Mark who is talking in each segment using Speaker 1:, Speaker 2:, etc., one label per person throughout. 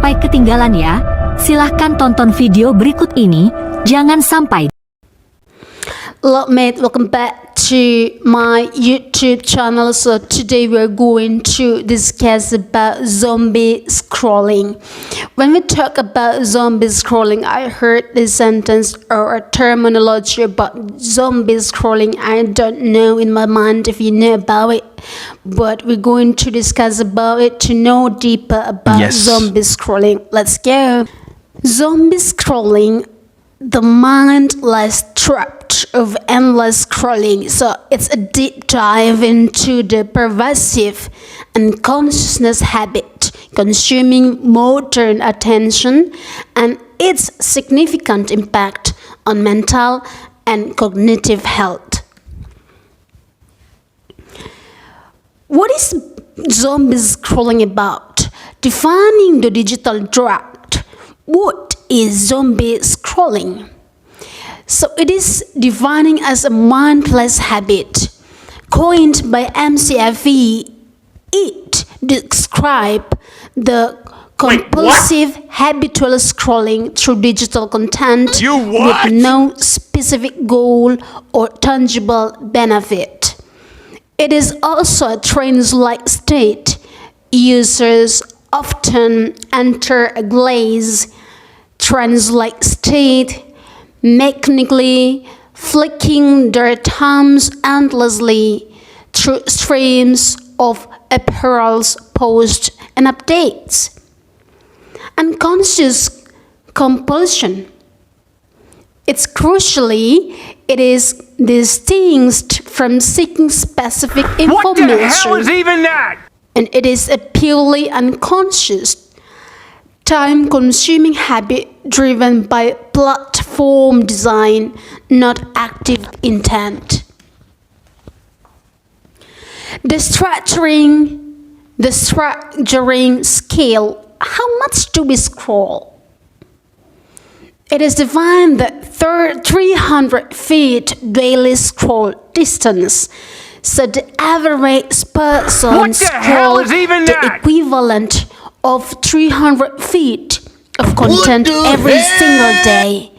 Speaker 1: sampai ketinggalan ya. Silahkan tonton video berikut ini, jangan sampai.
Speaker 2: Hello mate, welcome back to my YouTube channel. So today we're going to discuss about zombie scrolling. When we talk about zombie scrolling, I heard this sentence or a terminology about zombie scrolling. I don't know in my mind if you know about it, but we're going to discuss about it to know deeper about zombie scrolling. Let's go. Zombie scrolling, the mindless trap of endless scrolling. So it's a deep dive into the pervasive and consciousness habit consuming modern attention and its significant impact on mental and cognitive health. What is zombie scrolling about? Defining the digital drought. What is zombie scrolling? So it is defining as a mindless habit coined by 𝐓𝐡 describe the compulsive habitual scrolling through digital content with no specific goal or tangible benefit. It is also a trance-like state. Users often enter a trance-like state, mechanically flicking their thumbs endlessly through streams of apparels, posts, and updates. Unconscious compulsion. It is distinct from seeking specific information.
Speaker 3: What the hell is even that?
Speaker 2: And it is a purely unconscious, time-consuming habit driven by platform design, not active intent. The structuring scale. How much do we scroll? It is defined that 300 feet daily scroll distance. So the average person scrolls the equivalent of 300 feet of content every single day,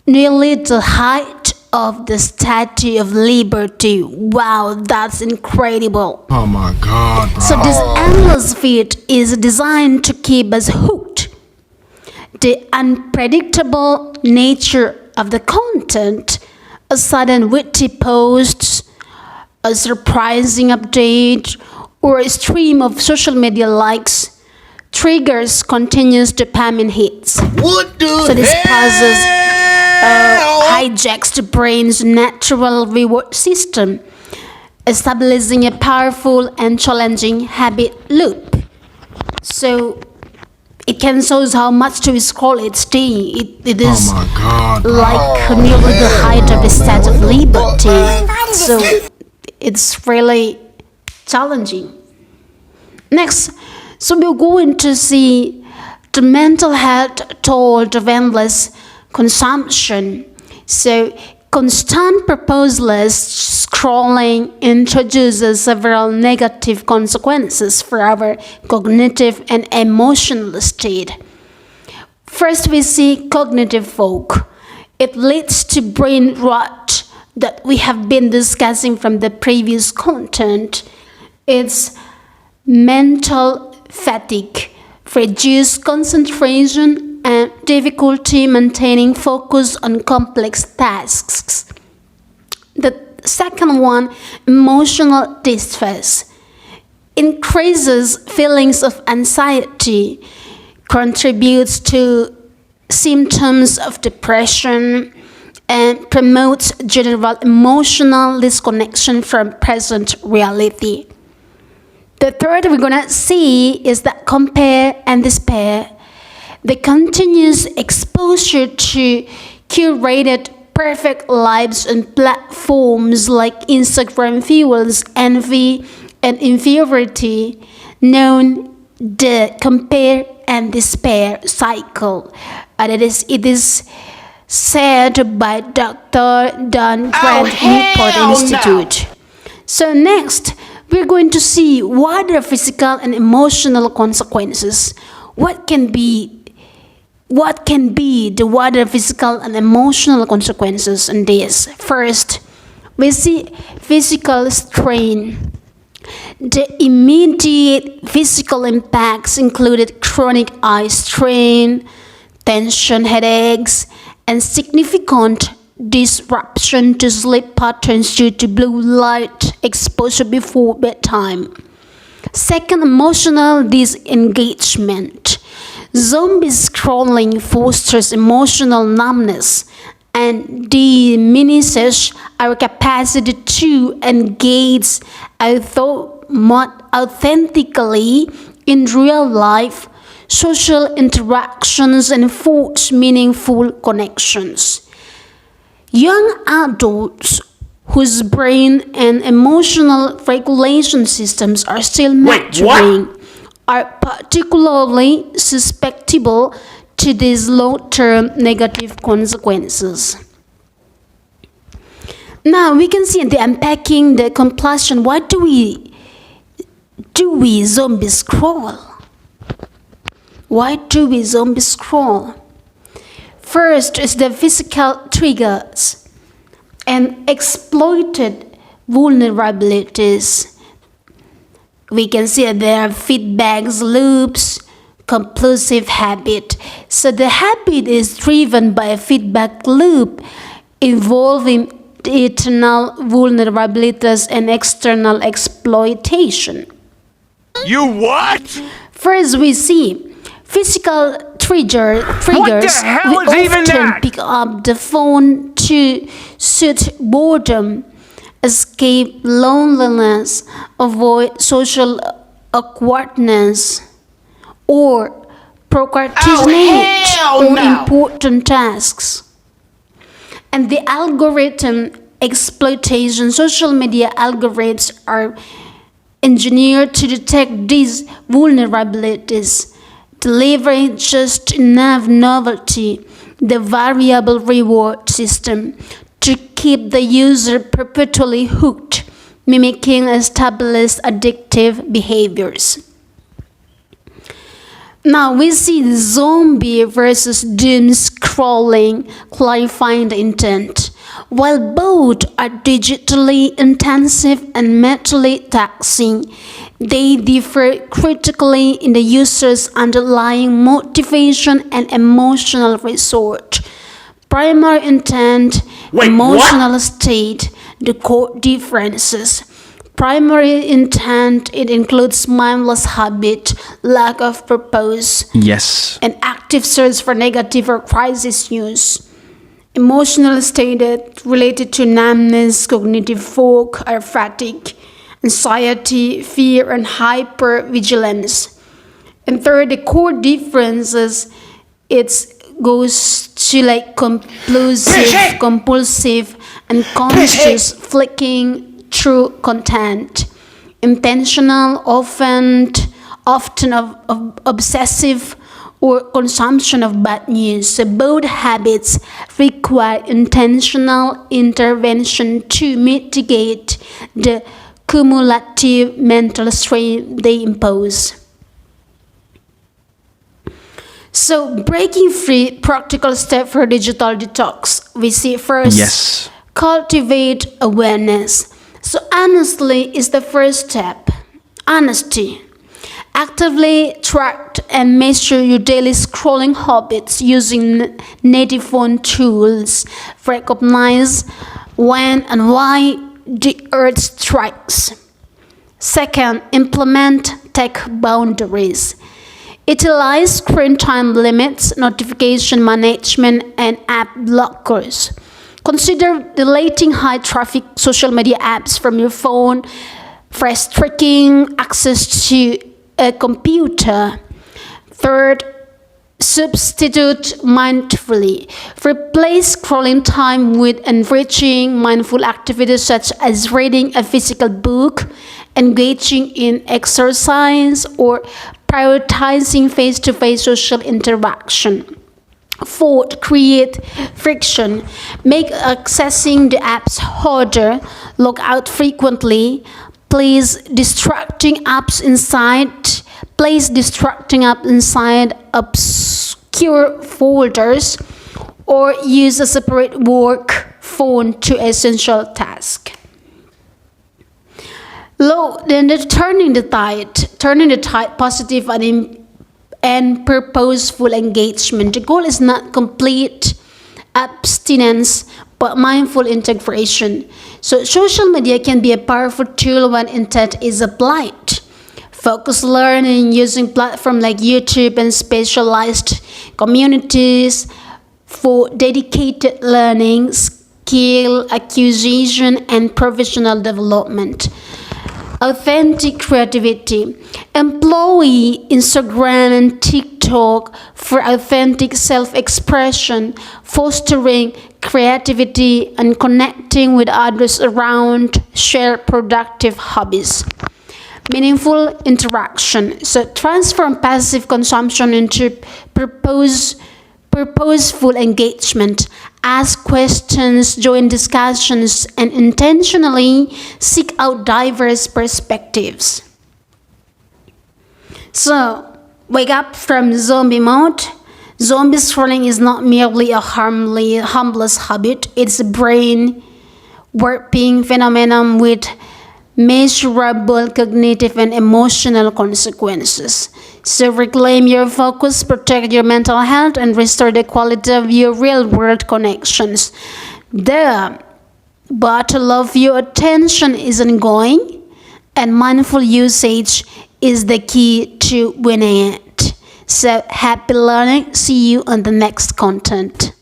Speaker 2: nearly the height of the Statue of Liberty. Wow, that's incredible.
Speaker 4: Oh my God, bro.
Speaker 2: So this endless feed is designed to keep us hooked. The unpredictable nature of the content, a sudden witty post, a surprising update, or a stream of social media likes triggers continuous dopamine hits.
Speaker 4: What the
Speaker 2: So this process hijacks the brain's natural reward system, establishing a powerful and challenging habit loop. So it can show how much to scroll each day. It is
Speaker 4: Oh my God, bro.
Speaker 2: like nearly the height of the Statue of Liberty. So it's really challenging. Next, so we're going to see the mental health toll of endless consumption. So constant purposeless scrolling introduces several negative consequences for our cognitive and emotional state. First, we see cognitive fog. It leads to brain rot that we have been discussing from the previous content. It's mental fatigue, reduced concentration, and difficulty maintaining focus on complex tasks. The second one, emotional distress, increases feelings of anxiety, contributes to symptoms of depression, and promotes general emotional disconnection from present reality. The third we're going to see is that compare and despair. The continuous exposure to curated perfect lives on platforms like Instagram fuels envy and inferiority, known the compare and despair cycle. And it is said by Dr. Dan Grant Newport Institute. So next, we're going to see what are physical and emotional consequences. what can be the wider physical and emotional consequences in this? First, we see physical strain. The immediate physical impacts included chronic eye strain, tension headaches, and significant disruption to sleep patterns due to blue light exposure before bedtime. Second, emotional disengagement. Zombie scrolling fosters emotional numbness and diminishes our capacity to engage authentically in real life social interactions and forge meaningful connections. Young adults whose brain and emotional regulation systems are still maturing are particularly susceptible to these long-term negative consequences. Now we can see the unpacking the compulsion. Why do we zombie scroll? Why do we zombie scroll? First is the physical triggers and exploited vulnerabilities. We can see that there are feedback loops, compulsive habit. So the habit is driven by a feedback loop involving internal vulnerabilities and external exploitation.
Speaker 3: You what?
Speaker 2: First, we see physical triggers.
Speaker 3: What the hell
Speaker 2: We
Speaker 3: is even
Speaker 2: often
Speaker 3: that?
Speaker 2: pick up the phone to soothe boredom, escape loneliness, avoid social awkwardness, or procrastinate on important tasks. And the algorithm exploitation. Social media algorithms are engineered to detect these vulnerabilities, delivering just enough novelty, the variable reward system, to keep the user perpetually hooked, mimicking established addictive behaviors. Now we see the zombie versus doom scrolling, clarifying the intent. While both are digitally intensive and mentally taxing, they differ critically in the user's underlying motivation and emotional resort. Primary intent, emotional state, the core differences. Primary intent, it includes mindless habit, lack of purpose,
Speaker 5: Yes.
Speaker 2: an active search for negative or crisis news. Emotional state related to numbness, cognitive fog or fatigue, anxiety, fear, and hypervigilance. And third, the core differences, it goes to like compulsive, and conscious flicking through content, intentional, often obsessive, or consumption of bad news. So both habits require intentional intervention to mitigate the cumulative mental strain they impose. So breaking free, practical step for digital detox. We see first,
Speaker 5: Yes.
Speaker 2: cultivate awareness. So honestly is the first step. Honesty. Actively track and measure your daily scrolling habits using native phone tools. Recognize when and why the urge strikes. Second, implement tech boundaries. Utilize screen time limits, notification management, and app blockers. Consider deleting high-traffic social media apps from your phone, restricting access to a computer. Third, substitute mindfully. Replace scrolling time with enriching mindful activities such as reading a physical book, engaging in exercise, or prioritizing face-to-face social interaction. Fourth, create friction. Make accessing the apps harder. Log out frequently. Place distracting apps inside place distracting apps inside obscure folders, or use a separate work phone to essential tasks. Then turning the tide, positive and purposeful engagement. The goal is not complete abstinence, but mindful integration. So social media can be a powerful tool when intent is applied. Focused learning using platforms like YouTube and specialized communities for dedicated learning, skill acquisition, and professional development. Authentic creativity. Employ Instagram and TikTok for authentic self-expression, fostering creativity and connecting with others around shared productive hobbies. Meaningful interaction. So transform passive consumption into purposeful engagement. Ask questions, join discussions, and intentionally seek out diverse perspectives. So, wake up from zombie mode. Zombie scrolling is not merely a harmless habit, it's a brain-warping phenomenon with measurable cognitive and emotional consequences. So reclaim your focus, protect your mental health, and restore the quality of your real-world connections. The battle of your attention is ongoing, and mindful usage is the key to winning it. So happy learning. See you on the next content.